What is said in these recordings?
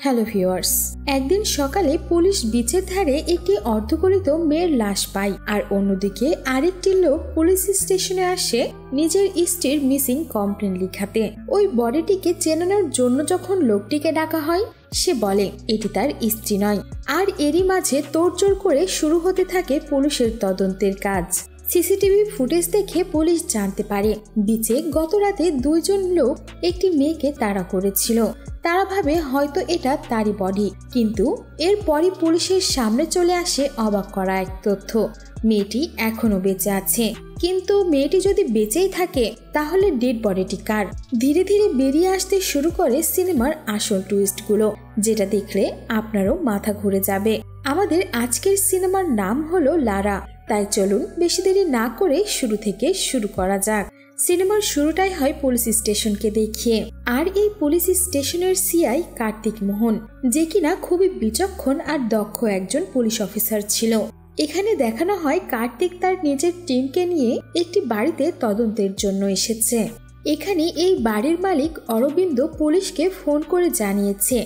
Hello viewers, একদিন সকালে police বিচের ধারে একটি অর্ধগলিত মেয়ের লাশ পায়, আর অন্যদিকে আরেকটি লোক পুলিশ স্টেশনে আসে নিজের স্ত্রীর মিসিং কমপ্লেন লিখাতে। ওই বডিটিকে চেনানোর জন্য যখন লোকটিকে ডাকা হয়, সে বলে এটি তার স্ত্রী নয়। আর এরই মাঝে তোড়জোড় করে শুরু হতে থাকে পুলিশের তদন্তের কাজ। সিসিটিভি ফুটেজ দেখে পুলিশ জানতে পারে বিচে গত রাতে দুইজন লোক একটি মেয়েকে তাড়া করেছিল। তারা ভাবে হয়তো এটা তারই বডি, কিন্তু এরপরই পুলিশের সামনে চলে আসে অবাক করা এক তথ্য। মেয়েটি এখনো বেঁচে আছে, কিন্তু মেয়েটি যদি বেঁচেই থাকে তাহলে ডেড বডিটি কার? ধীরে ধীরে বেরিয়ে আসতে শুরু করে সিনেমার আসল টুইস্টগুলো, যেটা দেখলে আপনারও মাথা ঘুরে যাবে। আমাদের আজকের সিনেমার নাম হলো লারা। তাই চলুন বেশি দেরি না করে শুরু থেকে শুরু করা যাক। সিনেমার শুরুটাই হয় পুলিশ স্টেশনকে দেখিয়ে, আর এই পুলিশ স্টেশনের সিআই কার্তিক মোহন, যে কিনা খুবই বিচক্ষণ আর দক্ষ একজন পুলিশ অফিসার ছিল। এখানে দেখানো হয় কার্তিক তার নিজের টিমকে নিয়ে একটি বাড়িতে তদন্তের জন্য এসেছে। এখানে এই বাড়ির মালিক অরবিন্দ পুলিশকে ফোন করে জানিয়েছে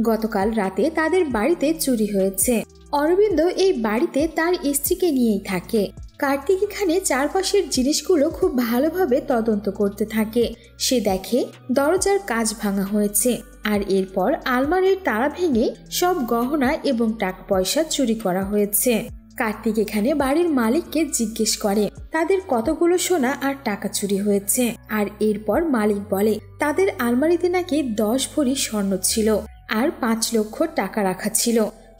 গতকাল রাতে তাদের বাড়িতে চুরি হয়েছে। অরবিন্দ এই বাড়িতে তার স্ত্রীকে নিয়েই থাকে। কার্তিক এখানে চারপাশের জিনিসগুলো খুব ভালোভাবে তদন্ত করতে থাকে। সে দেখে দরজার কাঁচ ভাঙা হয়েছে, আর এরপর আলমারির তালা ভেঙে সব গহনা এবং টাকা পয়সা চুরি করা হয়েছে। কার্তিক এখানে বাড়ির মালিককে জিজ্ঞেস করে তাদের কতগুলো সোনা আর টাকা চুরি হয়েছে, আর এরপর মালিক বলে তাদের আলমারিতে নাকি 10 ভরি স্বর্ণ ছিল আর 5 লক্ষ টাকা রাখা ছিল।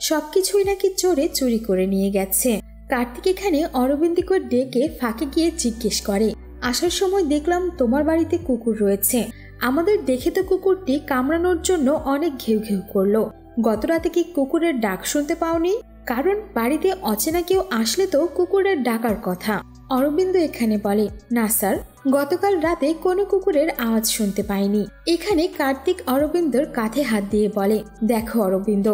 সবকিছুই নাকি চোরে চুরি করে নিয়ে গেছে। কার্তিক এখানে অরবিন্দকে ডেকে ফাঁকে গিয়ে জিজ্ঞেস করে, আসার সময় দেখলাম তোমার বাড়িতে কুকুর রয়েছে। আমাদের দেখে তো কুকুরটি কামড়ানোর জন্য অনেক ঘেউ ঘেউ করলো। গত রাতে কি কুকুরের ডাক শুনতে পাওনি? কারণ বাড়িতে অচেনা কেউ আসলে তো কুকুরের ডাকার কথা। অরবিন্দ এখানে বলে, না স্যার, গতকাল রাতে কোনো কুকুরের আওয়াজ শুনতে পাইনি। এখানে কার্তিক অরবিন্দর কাঁধে হাত দিয়ে বলে, দেখো অরবিন্দ,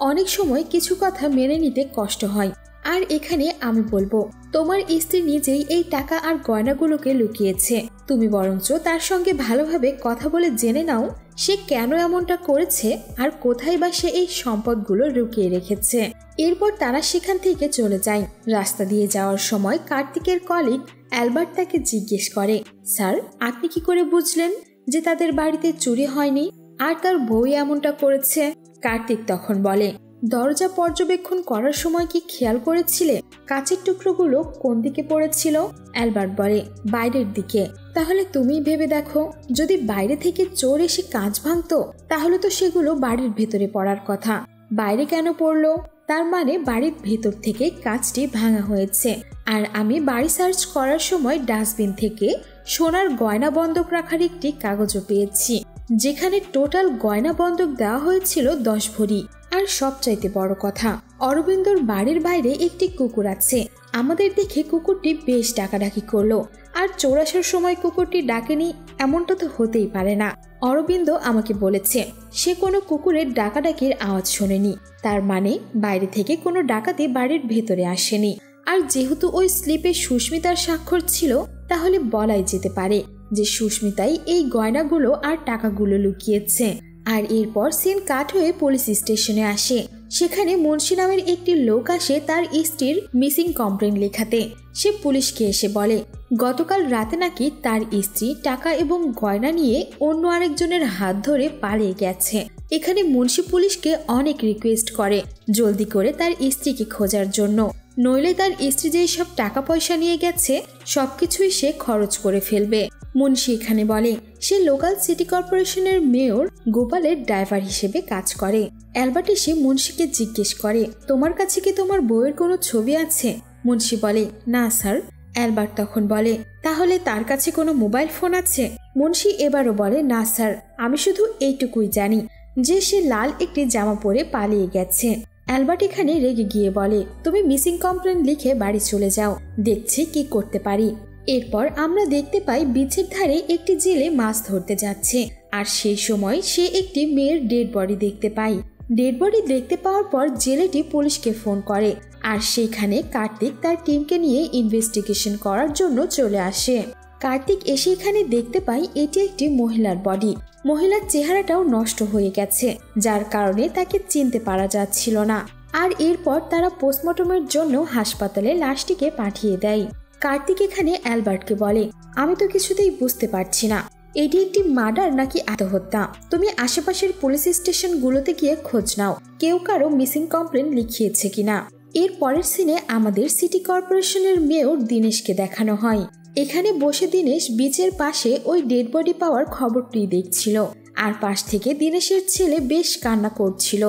অনেক সময় কিছু কথা মেনে নিতে কষ্ট হয়, আর এখানে আমি বলবো তোমার স্ত্রী নিজেই এই টাকা আর গয়নাগুলোকে লুকিয়েছে। তুমি বরঞ্চ তার সঙ্গে ভালোভাবে কথা বলে জেনে নাও সে কেন এমনটা করেছে আর কোথায় বা সে এই সম্পদগুলো লুকিয়ে রেখেছে। এরপর তারা সেখান থেকে চলে যায়। রাস্তা দিয়ে যাওয়ার সময় কার্তিকের কলিগ অ্যালবার্ট তাকে জিজ্ঞেস করে, স্যার, আপনি কি করে বুঝলেন যে তাদের বাড়িতে চুরি হয়নি আর তার বউ এমনটা করেছে? কার্তিক তখন বলে, দরজা পর্যবেক্ষণ করার সময় কি খেয়াল করেছিলে কাঁচের টুকরোগুলো কোন দিকে পড়েছিল? অ্যালবার্ট বলে, বাইরের দিকে। তাহলে তুমি ভেবে দেখো, যদি বাইরে থেকে চোর এসে কাঁচ ভাঙতো তাহলে তো সেগুলো বাড়ির ভেতরে পড়ার কথা। বাইরে কেন পড়লো? তার মানে বাড়ির ভেতর থেকে কাঁচটি ভাঙা হয়েছে। আর আমি বাড়ি সার্চ করার সময় ডাস্টবিন থেকে সোনার গয়না বন্ধক রাখার একটি কাগজও পেয়েছি, যেখানে টোটাল গয়না বন্ধক দেওয়া হয়েছিল 10 ভরি। আর সবচাইতে বড় কথা, অরবিন্দর বাড়ির বাইরে একটি কুকুর আছে। আমাদের দেখে কুকুরটি বেশ ডাকাডাকি করলো, আর চোর আসার সময় কুকুরটি ডাকেনি এমনটা তো হতেই পারে না। অরবিন্দ আমাকে বলেছে সে কোনো কুকুরের ডাকাডাকির আওয়াজ শোনেনি। তার মানে বাইরে থেকে কোনো ডাকাতি বাড়ির ভেতরে আসেনি। আর যেহেতু ওই স্লিপে সুস্মিতার স্বাক্ষর ছিল, তাহলে বলাই যেতে পারে যে সুস্মিতাই এই গয়নাগুলো আর টাকাগুলো লুকিয়েছে। আর এরপর সিন কাট হয়ে পুলিশ স্টেশনে আসে। সেখানে মুন্সি নামের একটি লোক আসে তার স্ত্রীর মিসিং কমপ্লেন লেখাতে। সে পুলিশকে এসে বলে গতকাল রাতে নাকি তার স্ত্রী টাকা এবং গয়না নিয়ে অন্য আরেকজনের হাত ধরে পালিয়ে গেছে। এখানে মুন্সি পুলিশকে অনেক রিকোয়েস্ট করে জলদি করে তার স্ত্রীকে খোঁজার জন্য, নইলে তার স্ত্রী যেই সব টাকা পয়সা নিয়ে গেছে সবকিছুই সে খরচ করে ফেলবে। মুন্সি এখানে বলে সে লোকাল সিটি কর্পোরেশনের মেয়র গোপালের ড্রাইভার হিসেবে কাজ করে। অ্যালবার্ট এসে মুন্সিকে জিজ্ঞেস করে, তোমার কাছে কি তোমার বউয়ের কোনো ছবি আছে? মুন্সি বলে, না স্যার। অ্যালবার্ট তখন বলে, তাহলে তার কাছে কোনো মোবাইল ফোন আছে? মুন্সি এবারও বলে, না স্যার, আমি শুধু এইটুকুই জানি যে সে লাল একটি জামা পরে পালিয়ে গেছে। অ্যালবার্ট এখানে রেগে গিয়ে বলে, তুমি মিসিং কমপ্লেন লিখে বাড়ি চলে যাও, দেখছি কি করতে পারি। এরপর আমরা দেখতে পাই বিচের ধারে একটি জেলে মাছ ধরতে যাচ্ছে, আর সেই সময় সে একটি মেয়ের ডেড বডি দেখতে পায়। ডেড বডি দেখতে পাওয়ার পর জেলেটি পুলিশকে ফোন করে, আর সেখানে কার্তিক তার টিমকে নিয়ে ইনভেস্টিগেশন করার জন্য চলে আসে। কার্তিক এসে এখানে দেখতে পায় এটি একটি মহিলার বডি। মহিলার চেহারাটাও নষ্ট হয়ে গেছে, যার কারণে তাকে চিনতে পারা যাচ্ছিল না। আর এরপর তারা পোস্টমর্টমের জন্য হাসপাতালে লাশটিকে পাঠিয়ে দেয়। কার্তিক এখানে অ্যালবার্টকে বলে, আমি তো কিছুতেই বুঝতে পারছি না এটি একটি মার্ডার নাকি আত্মহত্যা। তুমি আশেপাশের পুলিশ স্টেশনগুলোতে গিয়ে খোঁজ নাও, কেউ কারো মিসিং কমপ্লেন লিখিয়েছে কিনা। এর পরের সিনে আমাদের সিটি কর্পোরেশনের মেয়র দীনেশকে দেখানো হয়। এখানে বসে দীনেশ বিচের পাশে ওই ডেড বডি পাওয়ার খবরটি দেখছিল, আর পাশ থেকে দীনেশের ছেলে বেশ কান্না করছিল।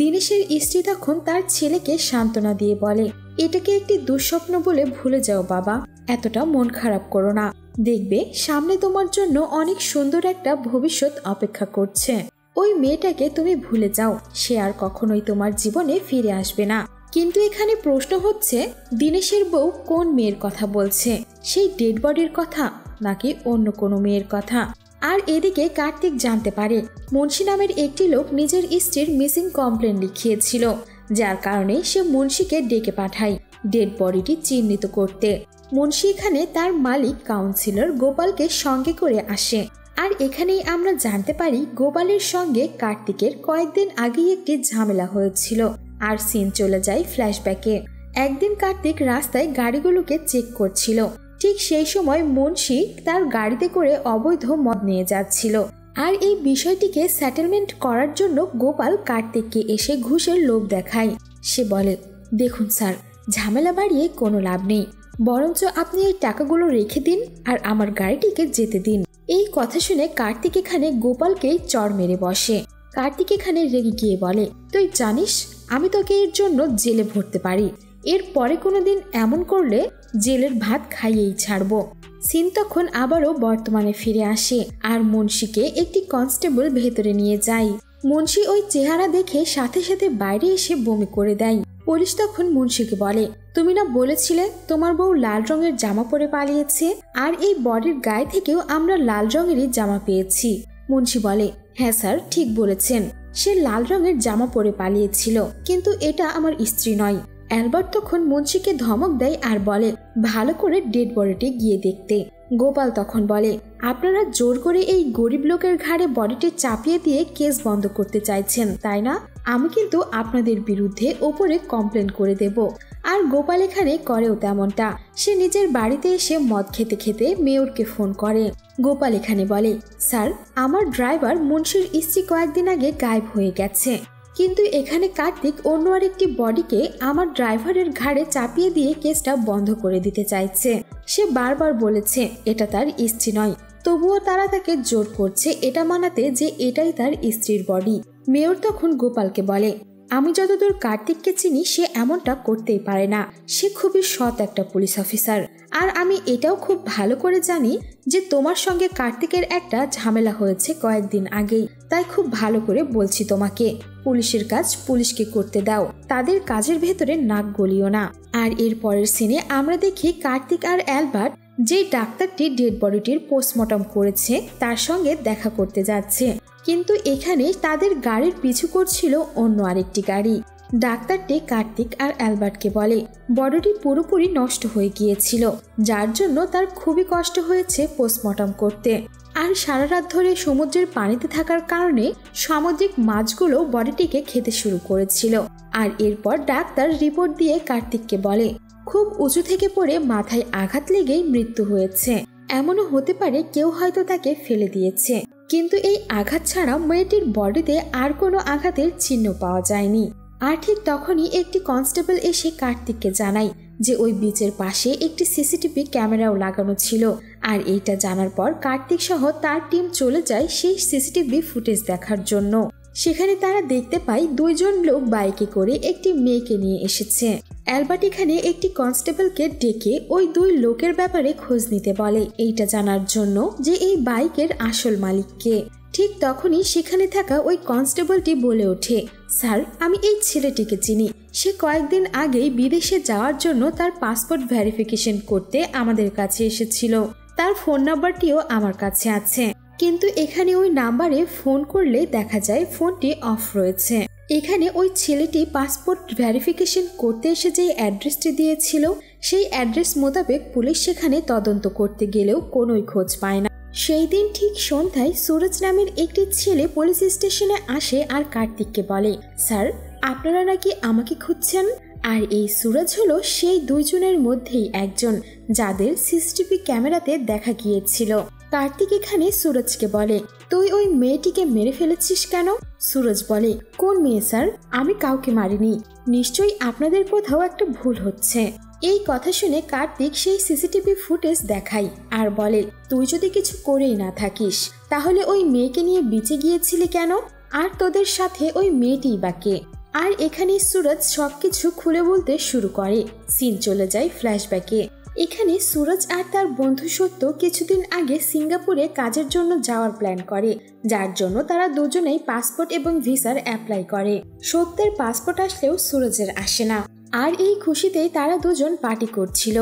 দীনেশের স্ত্রী তখন তার ছেলেকে সান্ত্বনা দিয়ে বলে, এটাকে একটি দুঃস্বপ্ন বলে ভুলে যাও বাবা, এতটা মন খারাপ করো না, দেখবে সামনে তোমার জন্য অনেক সুন্দর একটা ভবিষ্যৎ অপেক্ষা করছে। ওই মেয়েটাকে তুমি ভুলে যাও, সে আর কখনোই তোমার জীবনে ফিরে আসবে না। কিন্তু এখানে প্রশ্ন হচ্ছে, দীনেশের বউ কোন মেয়ের কথা বলছে, সেই ডেড বডির কথা নাকি অন্য কোনো মেয়ের কথা? আর এদিকে কার্তিক জানতে পারে মুন্সি নামের একটি লোক নিজের স্ত্রীর মিসিং কমপ্লেন লিখিয়েছিল, যার কারণে সে মুন্সিকে ডেকে পাঠায় ডেড বডিটি চিহ্নিত করতে। মুন্সি এখানে তার মালিক কাউন্সিলর গোপালকে সঙ্গে করে আসে। আর এখানেই আমরা জানতে পারি গোপালের সঙ্গে কার্তিকের কয়েকদিন আগেই একটি ঝামেলা হয়েছিল। আর সিন চলে যায় ফ্ল্যাশব্যাকে। একদিন কার্তিক রাস্তায় গাড়িগুলোকে চেক করছিল, ঠিক সেই সময় মুন্সি তার গাড়িতে করে অবৈধ মদ নিয়ে যাচ্ছিল। আর এই বিষয়টিকে সেটেলমেন্ট করার জন্য গোপাল কার্তিককে এসে ঘুষের লোভ দেখায়। সে বলে, দেখুন স্যার, ঝামেলা বাড়িয়ে কোনো লাভ নেই, বরঞ্চ আপনি এই টাকাগুলো রেখে দিন আর আমার গাড়িটিকে যেতে দিন। এই কথা শুনে কার্তিক এখানে গোপালকে চড় মেরে বসে। কার্তিক এখানে রেগে গিয়ে বলে, তুই জানিস আমি তোকে এর জন্য জেলে ভরতে পারি, এর পরে কোনোদিন এমন করলে জেলের ভাত খাইয়েই ছাড়বো। সিন তখন আবারও বর্তমানে ফিরে আসে আর মুন্সিকে একটি কনস্টেবল ভেতরে নিয়ে যায়। মুন্সি ওই চেহারা দেখে সাথে সাথে বাইরে এসে বমি করে দেয়। পুলিশ তখন মুন্সিকে বলে, তুমি না বলেছিলে তোমার বউ লাল রঙের জামা পরে পালিয়েছে, আর এই বডির গায়ে থেকেও আমরা লাল রঙেরই জামা পেয়েছি। মুন্সি বলে, হ্যাঁ স্যার, ঠিক বলেছেন, সে লাল রঙের জামা পরে পালিয়েছিল, কিন্তু এটা আমার স্ত্রী নয়। অ্যালবার্ট তখন মুন্সিকে ধমক দেয় আর বলে, ভালো করে ডেড বডিটি গিয়ে দেখতে। গোপাল তখন বলে, আপনারা জোর করে এই গরিব লোকের ঘাড়ে বডিটি চাপিয়ে দিয়ে কেস বন্ধ করতে চাইছেন, তাই না? আমি কিন্তু আপনাদের বিরুদ্ধে ওপরে কমপ্লেন করে দেব। আর গোপাল এখানে করেও তেমনটা। সে নিজের বাড়িতে এসে মদ খেতে খেতে মেয়রকে ফোন করে। গোপাল এখানে বলে, স্যার, আমার ড্রাইভার মুন্সির স্ত্রী কয়েকদিন আগে গায়েব হয়ে গেছে, কিন্তু এখানে কার্তিক অন্য আরেকটি বডিকে আমার ড্রাইভারের ঘাড়ে চাপিয়ে দিয়ে কেসটা বন্ধ করে দিতে চাইছে। সে বারবার বলেছে এটা তার স্ত্রী নয়, তবুও তারা তাকে জোর করছে এটা মানাতে যে এটাই তার স্ত্রীর বডি। মেয়র তখন গোপালকে বলে, আমি যতদূর কার্তিককে চিনি সে এমনটা করতেই পারে না, সে খুবই সৎ একটা পুলিশ অফিসার। আর আমি এটাও খুব ভালো করে জানি যে তোমার সঙ্গে কার্তিকের একটা ঝামেলা হয়েছে কয়েকদিন আগেই, তাই খুব ভালো করে বলছি তোমাকে, পুলিশের কাজ পুলিশকে করতে দাও, তাদের কাজের ভেতরে নাক গলিও না। আর এর পরের সিনে আমরা দেখি কার্তিক আর অ্যালবার্ট যে ডাক্তারটি ডেড বডিটির পোস্টমর্টম করেছে তার সঙ্গে দেখা করতে যাচ্ছে, কিন্তু এখানে তাদের গাড়ির পিছু করছিল অন্য আরেকটি গাড়ি। ডাক্তারটি কার্তিক আর অ্যালবার্টকে বলে, বডিটি পুরোপুরি নষ্ট হয়ে গিয়েছিল, যার জন্য তার খুবই কষ্ট হয়েছে পোস্টমর্টম করতে। আর সারা রাত ধরে সমুদ্রের পানিতে থাকার কারণে সামুদ্রিক মাছগুলো বডিটিকে খেতে শুরু করেছিল। আর এরপর ডাক্তার রিপোর্ট দিয়ে কার্তিককে বলে, খুব উঁচু থেকে পড়ে মাথায় আঘাত লেগেই মৃত্যু হয়েছে, এমনও হতে পারে কেউ হয়তো তাকে ফেলে দিয়েছে, কিন্তু এই আঘাত ছাড়া মেয়েটির বডিতে আর কোনো আঘাতের চিহ্ন পাওয়া যায়নি। আর ঠিক তখনই একটি কনস্টেবল এসে কার্তিককে জানায় যে ওই বিচের পাশে একটি সিসিটিভি ক্যামেরাও লাগানো ছিল। আর এইটা জানার পর কার্তিক সহ তার টিম চলে যায় সেই সিসিটিভি ফুটেজ দেখার জন্য। সেখানে তারা দেখতে পায় দুইজন লোক বাইকে করে একটি মেয়েকে নিয়ে এসেছে। অ্যালবার্ট এখানে একটি কনস্টেবলকে ডেকে ওই দুই লোকের ব্যাপারে খোঁজ নিতে বলে, এইটা জানার জন্য যে এই বাইকের আসল মালিককে। ঠিক তখনই সেখানে থাকা ওই কনস্টেবলটি বলে ওঠে, স্যার, আমি এই ছেলেটিকে চিনি, সে কয়েকদিন আগেই বিদেশে যাওয়ার জন্য তার পাসপোর্ট ভেরিফিকেশন করতে আমাদের কাছে এসেছিল, তার ফোন নাম্বারটিও আমার কাছে আছে, কিন্তু এখানে ওই নাম্বারে ফোন করলে দেখা যায় ফোনটি অফ রয়েছে। এখানে ওই ছেলেটি পাসপোর্ট ভেরিফিকেশন করতে এসে যে অ্যাড্রেসটি দিয়েছিল সেই অ্যাড্রেস মোতাবেক পুলিশ সেখানে তদন্ত করতে গেলেও কোনোই খোঁজ পায় না। সেই দিন ঠিক সন্ধ্যায় সুরজ নামের একটি ছেলে পুলিশ স্টেশনে আসে আর কার্তিককে বলে, স্যার আপনারা নাকি আমাকে খুঁজছেন। আর এই সুরজ হলো সেই দুইজনের মধ্যেই একজন যাদের সিসিটিভি ক্যামেরাতে দেখা গিয়েছিল। কার্তিক এখানে সুরজকে বলে, তুই ওই মেয়েটিকে মেরে ফেলেছিস কেন? সুরজ বলে, কোন মেয়ে স্যার? আমি কাউকে মারিনি, নিশ্চয়ই আপনাদের কোথাও একটা ভুল হচ্ছে। এই কথা শুনে কার্তিক সেই সিসিটিভি ফুটেজ দেখায় আর বলে, তুই যদি কিছু করেই না থাকিস তাহলে ওই মেয়েকে নিয়ে বিচে গিয়েছিলি কেন? আর তোদের সাথে ওই মেয়েটিই বা কে? আর এখানে সুরজ সবকিছু খুলে বলতে শুরু করে। সিন চলে যায় ফ্ল্যাশব্যাকে। এখানে সুরজ আর তার বন্ধু সত্য কিছুদিন আগে সিঙ্গাপুরে কাজের জন্য যাওয়ার প্ল্যান করে, যার জন্য তারা দুজনেই পাসপোর্ট এবং ভিসার অ্যাপ্লাই করে। সত্যের পাসপোর্ট আসলেও সুরজের আসে না। আর এই খুশিতেই তারা দুজন পার্টি করছিল।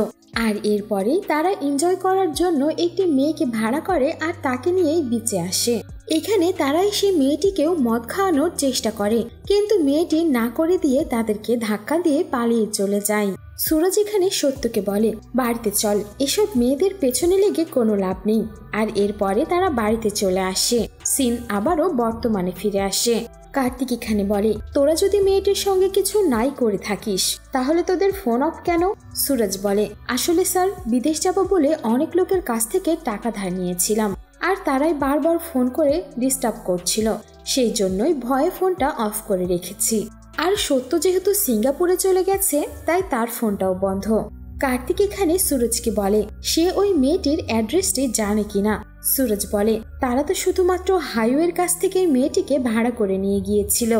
আর এরপরে তারা এনজয় করার জন্য একটি মেয়েকে ভাড়া করে আর তাকে নিয়েই বিচে আসে। এখানে তারা সেই মেয়েটিকেও মদ খাওয়ানোর চেষ্টা করে, কিন্তু মেয়েটি না করে দিয়ে তাদেরকে ধাক্কা দিয়ে পালিয়ে চলে যায়। সুরজ এখানে সত্যকে বলে, বাড়িতে চল, এসব মেয়েদের পেছনে লেগে কোনো লাভ নেই। আর এরপরে তারা বাড়িতে চলে আসে। সিন আবারও বর্তমানে ফিরে আসে। কার্তিক এখানে বলে, তোরা যদি মেয়েটির সঙ্গে কিছু নাই করে থাকিস তাহলে তোদের ফোন অফ কেন? সুরজ বলে, আসলে স্যার বিদেশ যাবো বলে অনেক লোকের কাছ থেকে টাকা ধার নিয়েছিলাম আর তারাই বারবার ফোন করে ডিস্টার্ব করছিল, সেই জন্যই ভয়ে ফোনটা অফ করে রেখেছি। আর সত্য যেহেতু সিঙ্গাপুরে চলে গেছে তাই তার ফোনটাও বন্ধ। কার্তিক এখানে সুরজকে বলে, সে ওই মেয়েটির অ্যাড্রেসটি জানে কিনা। সুরজ বলে, তারা তো শুধুমাত্র হাইওয়ের কাছ থেকে মেয়েটিকে ভাড়া করে নিয়ে গিয়েছিল,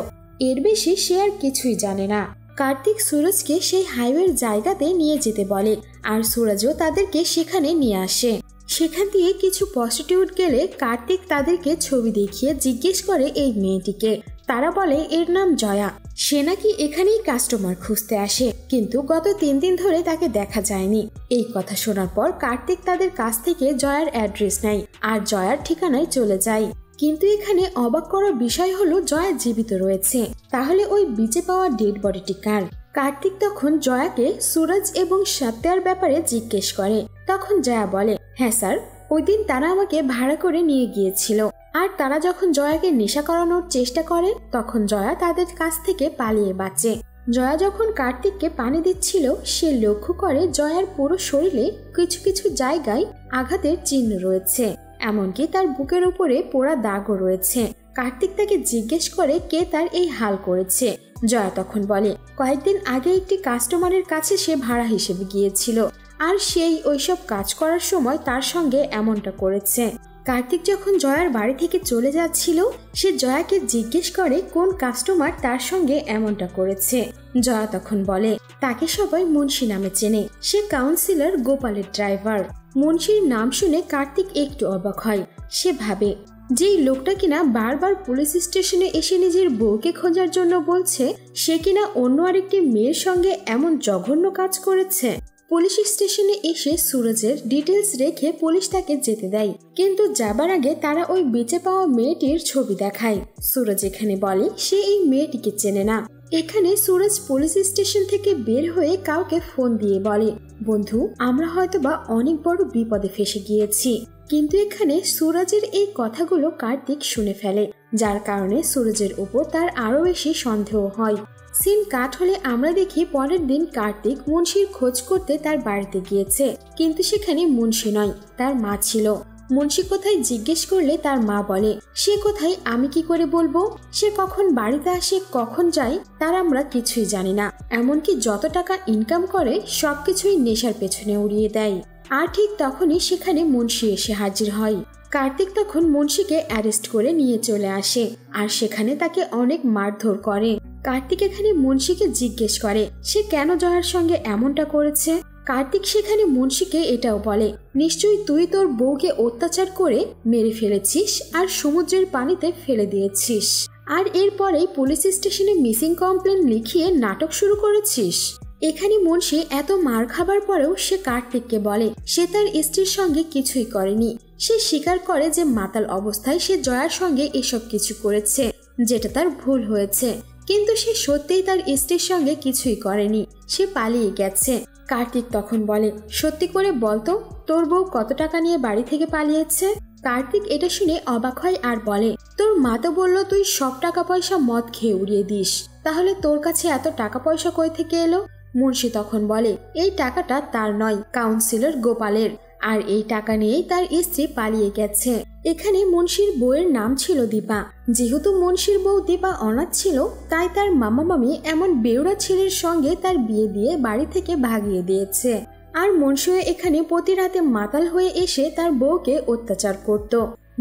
এর বেশি সে আর কিছুই জানে না। কার্তিক সুরজকে সেই হাইওয়ের জায়গাতে নিয়ে যেতে বলে আর সুরজও তাদেরকে সেখানে নিয়ে আসে। সেখান দিয়ে কিছু প্রস্টিটিউট গেলে কার্তিক তাদেরকে ছবি দেখিয়ে জিজ্ঞেস করে এই মেয়েটিকে। তারা বলে এর নাম জয়া, সে নাকি এখানেই কাস্টমার খুঁজতে আসে, কিন্তু গত 3 দিন ধরে তাকে দেখা যায়নি। এই কথা শোনার পর কার্তিক তাদের কাছ থেকে জয়ার অ্যাড্রেস নেয় আর জয়ার ঠিকানায় চলে যায়। কিন্তু এখানে অবাক করার বিষয় হলো জয়া জীবিত রয়েছে। তাহলে ওই বিচে পাওয়া ডেড বডিটি কার? কার্তিক তখন জয়াকে সুরজ এবং সত্যার ব্যাপারে জিজ্ঞেস করে। তখন জয়া বলে, হ্যাঁ স্যার, ওই দিন তারা আমাকে ভাড়া করে নিয়ে গিয়েছিল। আর তারা যখন জয়াকে নেশা করানোর চেষ্টা করে তখন জয়া তাদের কাছ থেকে পালিয়ে বাঁচে। জয়া যখন কার্তিককে পানি দিচ্ছিল সে লক্ষ্য করে জয়ার পুরো শরীরে কিছু কিছু জায়গায় আঘাতের চিহ্ন রয়েছে, এমনকি তার বুকের উপরে পোড়া দাগও রয়েছে। কার্তিক তাকে জিজ্ঞেস করে কে তার এই হাল করেছে। জয়া তখন বলে, কয়েকদিন আগে একটি কাস্টমারের কাছে সে ভাড়া হিসেবে গিয়েছিল আর সেই ওইসব কাজ করার সময় তার সঙ্গে এমনটা করেছে। কার্তিক যখন জয়ার বাড়ি থেকে চলে যাচ্ছিল সে জয়াকে জিজ্ঞেস করে কোন কাস্টমার তার সঙ্গে এমনটা করেছে। জয়া তখন বলে তাকে সবাই মুন্সি নামে চেনে, সে কাউন্সিলর গোপালের ড্রাইভার। মুন্সির নাম শুনে কার্তিক একটু অবাক হয়। সে ভাবে যেই লোকটা কিনা বারবার পুলিশ স্টেশনে এসে নিজের বউকে খোঁজার জন্য বলছে সে কিনা অন্য আরেকটি মেয়ের সঙ্গে এমন জঘন্য কাজ করেছে। পুলিশ স্টেশনে এসে সুরজের ডিটেলস রেখে পুলিশ তাকে যেতে দেয়, কিন্তু যাবার আগে তারা ওই বেঁচে পাওয়া মেয়েটির ছবি দেখায়। সুরজ এখানে বলে সে এই মেয়েটিকে চেনে না। এখানে সুরজ পুলিশ স্টেশন থেকে বের হয়ে কাউকে ফোন দিয়ে বলে, বন্ধু আমরা হয়তোবা অনেক বড় বিপদে ফেসে গিয়েছি। কিন্তু এখানে সুরজের এই কথাগুলো কার্তিক শুনে ফেলে, যার কারণে সুরজের উপর তার আরো বেশি সন্দেহ হয়। সিন কাট হলে আমরা দেখি পরের দিন কার্তিক মুন্সির খোঁজ করতে তার বাড়িতে গিয়েছে, কিন্তু সেখানে মুন্সি নয়, তার মা ছিল। মুন্সি কোথায় জিজ্ঞেস করলে তার মা বলে সে কোথায় আমি কি করে বলবো, সে কখন বাড়িতে আসে কখন যায় তার আমরা কিছুই জানি না, এমনকি যত টাকা ইনকাম করে সবকিছুই নেশার পেছনে উড়িয়ে দেয়। আর ঠিক তখনই সেখানে মুন্সি এসে হাজির হয়। কার্তিক তখন মুন্সিকে অ্যারেস্ট করে নিয়ে চলে আসে আর সেখানে তাকে অনেক মারধর করে। কার্তিক এখানে মুন্সিকে জিজ্ঞেস করে সে কেন জয়ার সঙ্গে এমনটা করেছে। কার্তিক সেখানে মুন্সিকে এটাও বলে নিশ্চয়ই তুই তোর বউকে অত্যাচার করে মেরে ফেলেছিস আর সমুদ্রের পানিতে ফেলে দিয়েছিস, আর এরপরেই পুলিশ স্টেশনে মিসিং কমপ্লেন লিখিয়ে নাটক শুরু করেছিস। এখানে মুন্সি এত মার খাবার পরেও সে কার্তিককে বলে সে তার স্ত্রীর সঙ্গে কিছুই করেনি। সে স্বীকার করে যে মাতাল অবস্থায় সে জয়ার সঙ্গে এসব কিছু করেছে, যেটা তার ভুল হয়েছে, কিন্তু সে সত্যিই তার স্ত্রীর সঙ্গে কিছুই করেনি, সে পালিয়ে গেছে। কার্তিক তখন বলে সত্যি করে বলতো তোর বউ কত টাকা নিয়ে বাড়ি থেকে পালিয়েছে? কার্তিক এটা শুনে অবাক হয় আর বলে তোর মা তো বললো তুই সব টাকা পয়সা মদ খেয়ে উড়িয়ে দিস, তাহলে তোর কাছে এত টাকা পয়সা কই থেকে এলো? মুন্সি তখন বলে এই টাকাটা তার নয়, কাউন্সিলর গোপালের, আর এই টাকা নিয়েই তার স্ত্রী পালিয়ে গেছে। এখানে মুন্সির বউয়ের নাম ছিল দীপা। যেহেতু মুন্সির বউ দীপা অনাথ ছিল, তাই তার মামা মামি এমন বেউড়া ছেলের সঙ্গে তার বিয়ে দিয়ে বাড়ি থেকে ভাগিয়ে দিয়েছে। আর মুন্সিও এখানে প্রতি রাতে মাতাল হয়ে এসে তার বউকে অত্যাচার করত।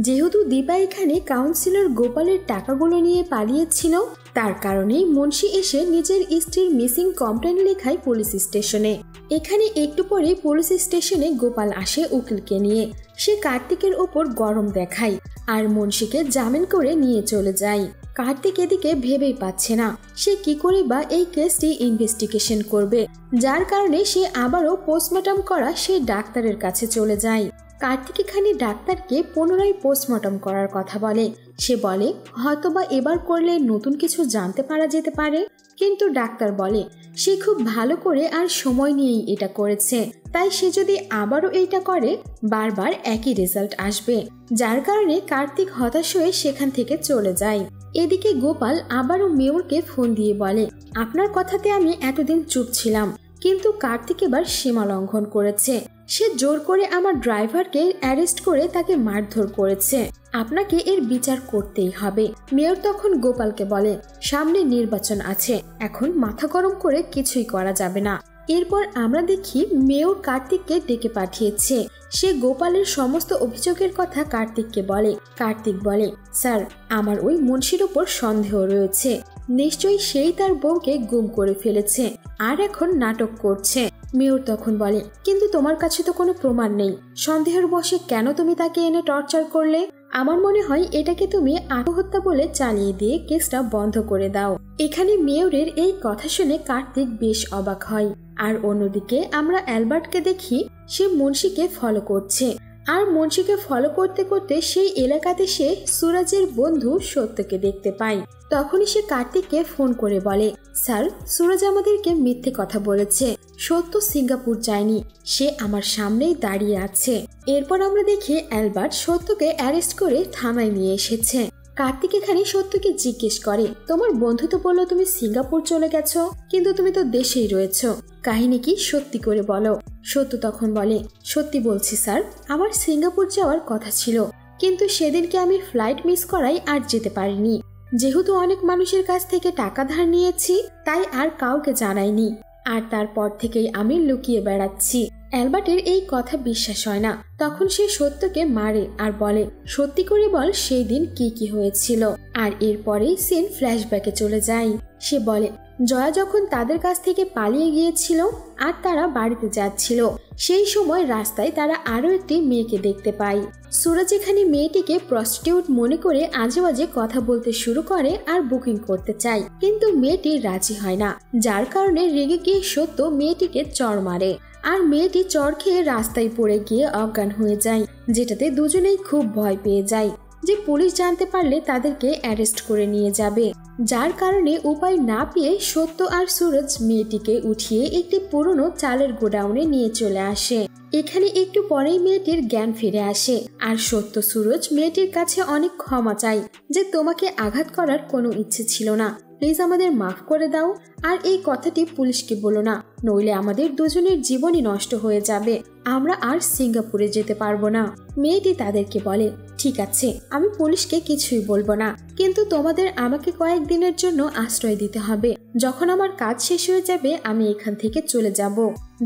যেহেতু দীপা এখানে কাউন্সিলর গোপালের টাকাগুলো নিয়ে পালিয়েছিল, তার কারণেই মুন্সি এসে নিজের স্ত্রীর মিসিং কমপ্লেন লেখায় পুলিশ স্টেশনে। এখানে একটু পরে পুলিশ স্টেশনে গোপাল আসে উকিলকে নিয়ে। সে কার্তিকের ওপর গরম দেখায় আর মুন্সিকে জামিন করে নিয়ে চলে যায়। কার্তিক এদিকে ভেবেই পাচ্ছে না সে কি করে বা এই কেসটি ইনভেস্টিগেশন করবে, যার কারণে সে আবারও পোস্টমর্টম করা সেই ডাক্তারের কাছে চলে যায়। কার্তিক এখানে ডাক্তারকে পুনরায় পোস্টমর্টম করার কথা বলে। সে বলে হয়তোবা এবার করলে নতুন কিছু জানতে পারা যেতে পারে, কিন্তু ডাক্তার বলে সে খুব ভালো করে আর সময় নিয়েই এটা করেছে, তাই সে যদি আবারও এইটা করে বারবার একই রেজাল্ট আসবে, যার কারণে কার্তিক হতাশ হয়ে সেখান থেকে চলে যায়। এদিকে গোপাল আবারও মেয়রকে ফোন দিয়ে বলে আপনার কথাতে আমি এতদিন চুপ ছিলাম, কিন্তু কার্তিক এবার সীমা লঙ্ঘন করেছে। সে জোর করে আমার ড্রাইভারকে অ্যারেস্ট করে তাকে মারধর করেছে, আপনাকে এর বিচার করতেই হবে। মেয়র তখন গোপালকে বলে সামনে নির্বাচন আছে, এখন মাথা গরম করে কিছুই করা যাবে না। এরপর আমরা দেখি মেয়র কার্তিককে ডেকে পাঠিয়েছে। সে গোপালের সমস্ত অভিযোগের কথা কার্তিককে বলে। কার্তিক বলে স্যার আমার ওই মুন্সির উপর সন্দেহ রয়েছে, নিশ্চয়ই সেই তার বউকে গুম করে ফেলেছে আর এখন নাটক করছে। মেয়র তখন বলে কিন্তু তোমার কাছে তো কোনো প্রমাণ নেই, সন্দেহের বশে কেন তুমি তাকে এনে টর্চার করলে? আমার মনে হয় এটাকে তুমি আত্মহত্যা বলে চালিয়ে দিয়ে কেসটা বন্ধ করে দাও। এখানে মেয়রের এই কথা শুনে কার্তিক বেশ অবাক হয়। আর অন্যদিকে আমরা অ্যালবার্টকে দেখি সে মুন্সিকে ফলো করছে, আর মুন্সিকে ফলো করতে করতে সেই এলাকাতে সে সুরাজের বন্ধু সত্যকে দেখতে পায়। তখনই সে কার্তিককে ফোন করে বলে স্যার সুরাজ আমাদেরকে মিথ্যে কথা বলেছে, সত্য সিঙ্গাপুর যায়নি, সে আমার সামনেই দাঁড়িয়ে আছে। এরপর আমরা দেখি অ্যালবার্ট সত্যকে অ্যারেস্ট করে থানায় নিয়ে এসেছে। কার্তিক এখানে সত্যকে জিজ্ঞেস করে তোমার বন্ধু তো বললো তুমি সিঙ্গাপুর চলে গেছো, কিন্তু তুমি তো দেশেই রয়েছো, কাহিনী কি সত্যি করে বলো। সত্য তখন বলে সত্যি বলছি স্যার, আমার সিঙ্গাপুর যাওয়ার কথা ছিল, কিন্তু সেদিনকে আমি ফ্লাইট মিস করাই আর যেতে পারিনি। যেহেতু অনেক মানুষের কাছ থেকে টাকা ধার নিয়েছি, তাই আর কাউকে জানাইনি, আর তারপর থেকেই আমি লুকিয়ে বেড়াচ্ছি। অ্যালবার্টের এই কথা বিশ্বাস হয় না, তখন সে সত্যকে মারে আর বলে সত্যি করে বল সেই দিন কি কি হয়েছিল। আর এরপরেই সিন ফ্ল্যাশব্যাকে চলে যায়। সে বলে জয়া যখন তাদের কাছ থেকে পালিয়ে গিয়েছিল আর তারা বাড়িতে যাচ্ছিল, সেই সময় রাস্তায় তারা আরো একটি মেয়েকে দেখতে পায়। সুরজ এখানে মেয়েটিকে প্রস্টিটিউট মনে করে আজে বাজে কথা বলতে শুরু করে আর বুকিং করতে চায়, কিন্তু মেয়েটি রাজি হয় না, যার কারণে রেগে গিয়ে সত্য মেয়েটিকে চড় মারে আর মেয়েটি চড় খেয়ে রাস্তায় পড়ে গিয়ে অজ্ঞান হয়ে যায়, যেটাতে দুজনেই খুব ভয় পেয়ে যায় যে পুলিশ জানতে পারলে তাদেরকে অ্যারেস্ট করে নিয়ে যাবে। যার কারণে উপায় না পেয়ে সত্য আর সুরজ মেয়েটিকে উঠিয়ে একটি পুরনো চালের গোডাউনে নিয়ে চলে আসে। এখানে একটু পরেই মেয়েটির জ্ঞান ফিরে আসে আর সত্য সুরজ মেয়েটির কাছে অনেক ক্ষমা চায় যে তোমাকে আঘাত করার কোনো ইচ্ছে ছিল না, প্লিজ আমাদের মাফ করে দাও, আর এই কথাটি পুলিশকে বলো না, নইলে আমাদের দুজনের জীবনই নষ্ট হয়ে যাবে, আমরা আর সিঙ্গাপুরে যেতে পারবো না। মেয়েটি তাদেরকে বলে ঠিক আছে আমি পুলিশকে কিছুই বলবো না, কিন্তু তোমাদের আমাকে কয়েকদিনের জন্য আশ্রয় দিতে হবে, যখন আমার কাজ শেষ হয়ে যাবে আমি এখান থেকে চলে যাব।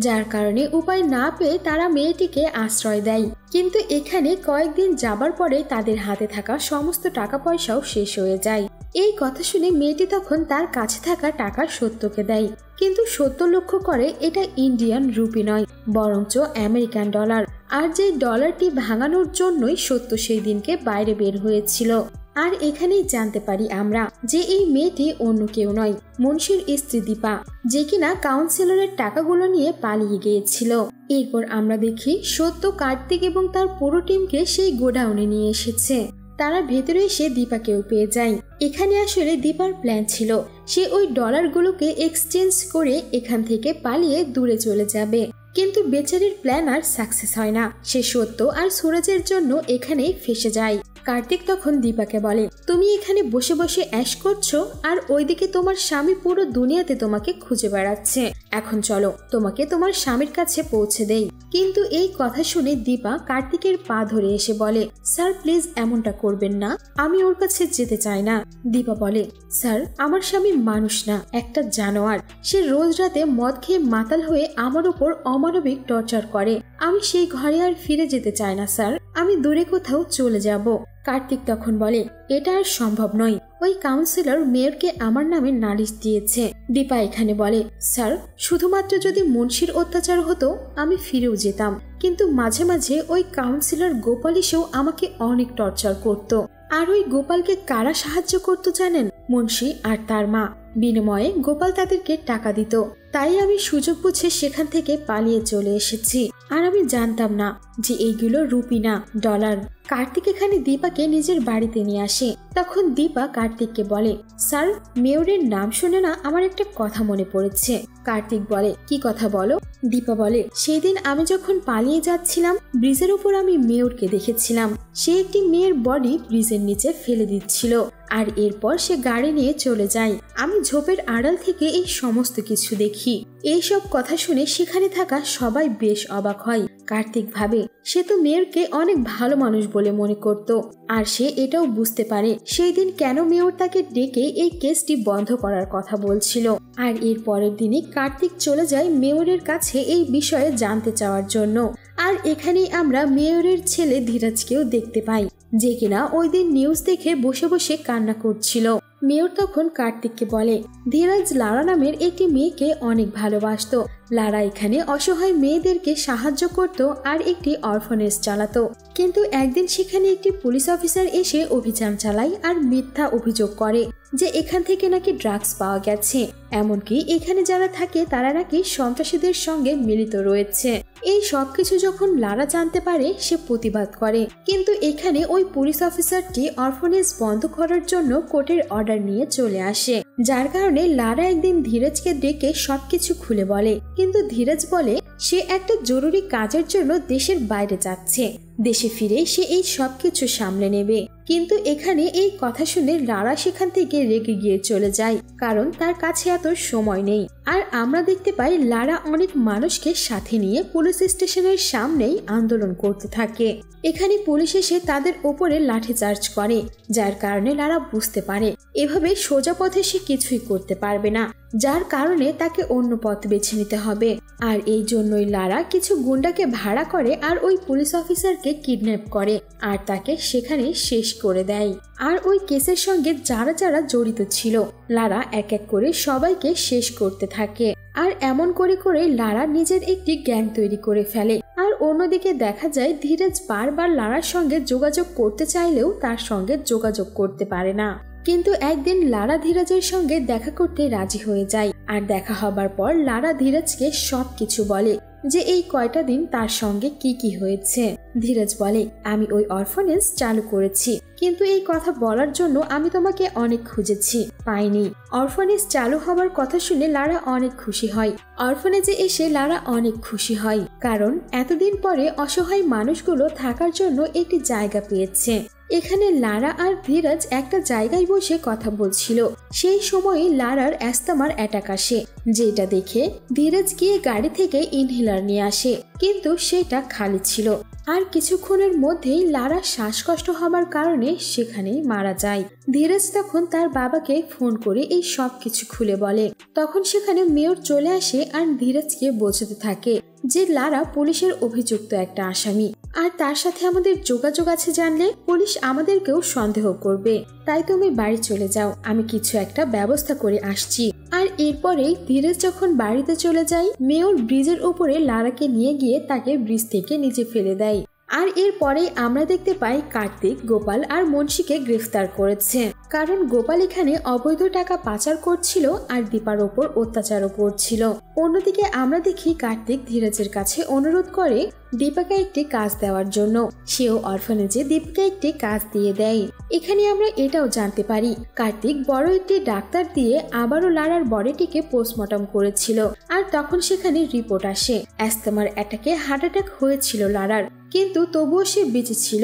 যার কারণে উপায় না পেয়ে তারা মেয়েটিকে আশ্রয় দেয়, কিন্তু এখানে কয়েকদিন যাবার পরে তাদের হাতে থাকা সমস্ত টাকা পয়সাও শেষ হয়ে যায়। এই কথা শুনে মেয়েটি তখন তার কাছে থাকা টাকা সত্যকে দেয়, কিন্তু সত্য লক্ষ্য করে এটা ইন্ডিয়ান রুপি নয়, বরঞ্চ আমেরিকান ডলার, আর যে ডলারটি ভাঙানোর জন্যই সত্য সেই দিনকে বাইরে বের হয়েছিল। আর এখানেই জানতে পারি আমরা যে এই মেয়েটি অন্য কেউ নয়, মুন্সির স্ত্রী দীপা, যে কিনা কাউন্সিলরের টাকাগুলো নিয়ে পালিয়ে গিয়েছিল। এরপর আমরা দেখি সত্য কার্তিক এবং তার পুরো টিমকে সেই গোডাউনে নিয়ে এসেছে। তারা ভেতরে এসে দীপাকেও পেয়ে যায়। এখানে আসলে দীপার প্ল্যান ছিল সে ওই ডলারগুলোকে এক্সচেঞ্জ করে এখান থেকে পালিয়ে দূরে চলে যাবে, কিন্তু বেচারির প্ল্যান আর সাকসেস হয় না। সে সত্য আর সুরজের জন্য এখানেই ফেসে যায়। কার্তিক তখন দীপাকে বলে, তুমি এখানে বসে বসে অ্যাশ করছো আর ওইদিকে তোমার স্বামী পুরো দুনিয়াতে তোমাকে খুঁজে বেড়াচ্ছে। এখন চলো তোমাকে তোমার স্বামীর কাছে পৌঁছে দেই। কিন্তু এই কথা শুনে দীপা কার্তিকের পা ধরে এসে বলে, স্যার প্লিজ এমনটা করবেন না, আমি ওর কাছে যেতে চাই না। দীপা বলে, স্যার আমার স্বামী মানুষ না, একটা জানোয়ার। সে রোজ রাতে মদ খেয়ে মাতাল হয়ে আমার উপর অমানবিক টর্চার করে। আমি সেই ঘরে আর ফিরে যেতে চাই না স্যার, আমি দূরে কোথাও চলে যাব। কার্তিক তখন বলে, এটা আর সম্ভব নয়, ওই কাউন্সিলর মেয়রকে আমার নামে নালিশ দিয়েছে। দীপা এখানে বলে, স্যার শুধুমাত্র যদি মুন্সির অত্যাচার হতো আমি ফিরেও যেতাম, কিন্তু মাঝে মাঝে ওই কাউন্সিলর গোপাল এসেও আমাকে অনেক টর্চার করত। আর ওই গোপালকে কারা সাহায্য করতো জানেন? মুন্সি আর তার মা। বিনিময়ে গোপাল তাদেরকে টাকা দিত। তাই আমি সুযোগ বুঝে সেখান থেকে পালিয়ে চলে এসেছি। আর আমি জানতাম না যে এইগুলো রুপি না, ডলার। কার্তিক এখানে দীপাকে নিজের বাড়িতে নিয়ে আসে। তখন দীপা কার্তিককে বলে, স্যার মেয়রের নাম শুনে না আমার একটা কথা মনে পড়েছে। কার্তিক বলে, কি কথা বলো? দীপা বলে, সেই দিন আমি যখন পালিয়ে যাচ্ছিলাম ব্রিজের উপর আমি মেয়রকে দেখেছিলাম। সে একটি মেয়ের বডি ব্রিজের নিচে ফেলে দিচ্ছিল আর এরপর সে গাড়ি নিয়ে চলে যায়। আমি ঝোপের আড়াল থেকে এই সমস্ত কিছু দেখি। এইসব কথা শুনে সেখানে থাকা সবাই বেশ অবাক হয়। কার্তিক ভাবে সে তো মেয়রকে অনেক ভালো মানুষ বলে মনে করত, আর সে এটাও বুঝতে পারে সেই দিন কেন মেয়র তাকে ডেকে এই কেসটি বন্ধ করার কথা বলছিল। আর এর পরের দিনই কার্তিক চলে যায় মেয়রের কাছে এই বিষয়ে জানতে চাওয়ার জন্য। আর এখানেই আমরা মেয়রের ছেলে ধীরাজকেও দেখতে পাই, যে কিনা ওই দিন নিউজ দেখে বসে বসে কান্না করছিল। মেয়র তখন কার্তিককে বলে, ধীরাজ লারা নামের একটি মেয়েকে অনেক ভালোবাসতো। লারা এখানে অসহায় মেয়েদেরকে সাহায্য করত আর একটি অরফানেজ চালাতো। কিন্তু একদিন সেখানে একটি পুলিশ অফিসার এসে অভিযান চালায় আর মিথ্যা অভিযোগ করে যে এখান থেকে নাকি ড্রাগস পাওয়া গেছে, এমনকি এখানে যারা থাকে তারা নাকি সন্ত্রাসীদের সঙ্গে মিলিত রয়েছে। এই সবকিছু যখন লারা জানতে পারে সে প্রতিবাদ করে, কিন্তু এখানে ওই পুলিশ অফিসারটি অরফানেজ বন্ধ করার জন্য কোর্টের অর্ডার নিয়ে চলে আসে, যার কারণে লারা একদিন ধীরাজকে ডেকে সবকিছু খুলে বলে। কিন্তু ধীরাজ বলে সে একটা জরুরি কাজের জন্য দেশের বাইরে যাচ্ছে, দেশে ফিরে সে এই সবকিছু সামলে নেবে। কিন্তু এখানে এই কথা শুনে লারা সেখান থেকে রেগে গিয়ে চলে যায়, কারণ তার কাছে এত সময় নেই। আর আমরা দেখতে পাই লারা অনেক মানুষকে সাথে নিয়ে পুলিশ স্টেশনের সামনেই আন্দোলন করতে থাকে। এখানে পুলিশ এসে তাদের উপরে লাঠিচার্জ করে, যার কারণে লারা বুঝতে পারে এভাবে সোজা পথে সে কিছুই করতে পারবে না, যার কারণে তাকে অন্য পথ বেছে নিতে হবে। আর এই জন্যই লারা কিছু গুন্ডাকে ভাড়া করে আর ওই পুলিশ অফিসারকে কিডন্যাপ করে আর তাকে সেখানে শেষ করে দেয়। আর ওই কেসের সঙ্গে যারা যারা জড়িত ছিল লারা এক এক করে সবাইকে শেষ করতে থাকে। আর এমন করে করে লারা নিজের একটি গ্যাং তৈরি করে ফেলে। আর অন্যদিকে দেখা যায় ধীরাজ বারবার লারার সঙ্গে যোগাযোগ করতে চাইলেও তার সঙ্গে যোগাযোগ করতে পারে না। কিন্তু একদিন লারা ধীরাজের সঙ্গে দেখা করতে রাজি হয়ে যায়। আর দেখা হবার পর লারা ধীরাজকে সবকিছু বলে যে এই কয়টা দিন তার সঙ্গে কি কি হয়েছে। ধীরাজ বলে, আমি ওই অরফানেজ চালু করেছি, কিন্তু এই কথা বলার জন্য আমি তোমাকে অনেক খুঁজেছি, পাইনি। অরফানেজ চালু হবার কথা শুনে লারা অনেক খুশি হয়। অরফানেজে এসে লারা অনেক খুশি হয়, কারণ এতদিন পরে অসহায় মানুষগুলো থাকার জন্য একটি জায়গা পেয়েছে। এখানে লারা আর ধীরাজ একটা জায়গায় বসে কথা বলছিল। সেই সময়ে লারার অ্যাস্থামার অ্যাটাক আসে, যেটা দেখে ধীরাজ গিয়ে গাড়ি থেকে ইনহেলার নিয়ে আসে, কিন্তু সেটা খালি ছিল। আর কিছুক্ষণের মধ্যেই লারা শ্বাসকষ্ট হবার কারণে সেখানেই মারা যায়। ধীরাজ তখন তার বাবাকে ফোন করে এই সব কিছু খুলে বলে। তখন সেখানে মেয়র চলে আসে আর ধীরাজকে বোঝাতে থাকে যে লারা পুলিশের অভিযুক্ত একটা আসামি, আর তার সাথে আমাদের যোগাযোগ আছে জানলে পুলিশ আমাদেরকেও সন্দেহ করবে, তাই তুমি বাড়ি চলে যাও, আমি কিছু একটা ব্যবস্থা করে আসছি। আর এরপরেই ধীরাজ যখন বাড়িতে চলে যায়, মেয়র ব্রিজের উপরে লারাকে নিয়ে গিয়ে তাকে ব্রিজ থেকে নিচে ফেলে দেয়। আর এরপরে আমরা দেখতে পাই কার্তিক গোপাল আর মুন্সিকে গ্রেফতার করেছে, কারণ গোপাল এখানে অবৈধ টাকা পাচার করছিল আর দীপার ওপর অত্যাচারও করছিল। অন্যদিকে আমরা দেখি কার্তিক ধীরাজের কাছে অনুরোধ করে দীপাকে একটি কাজ দেওয়ার জন্য। সেও অরফানেজে দীপাকে একটি কাজ দিয়ে দেয়। এখানে আমরা এটাও জানতে পারি কার্তিক বড় একটি ডাক্তার দিয়ে আবারও লারার বডিটিকে পোস্টমর্টম করেছিল, আর তখন সেখানে রিপোর্ট আসে অ্যাস্তমার অ্যাটাকে হার্ট অ্যাটাক হয়েছিল লারার, কিন্তু তবুও সে বেঁচে ছিল।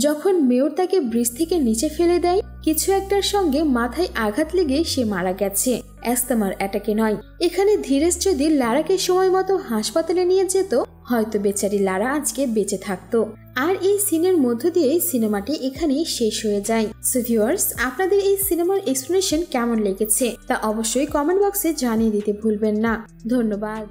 যখন মেয়র তাকে ব্রিজ থেকে নিচে ফেলে দেয়, কিছু একটার সঙ্গে মাথায় আঘাত লেগে সে মারা গেছে, অ্যাস্তমার অ্যাটাকে নয়। এখানে ধীরেজ যদি লারাকে সময় মতো হাসপাতালে নিয়ে যেত, হয়তো বেচারি লারা আজকে বেঁচে থাকতো। আর এই সিনের মধ্য দিয়ে সিনেমাটি এখানেই শেষ হয়ে যায়। সো ভিউয়ার্স, আপনাদের এই সিনেমার এক্সপ্লেনেশন কেমন লেগেছে তা অবশ্যই কমেন্ট বক্সে জানিয়ে দিতে ভুলবেন না। ধন্যবাদ।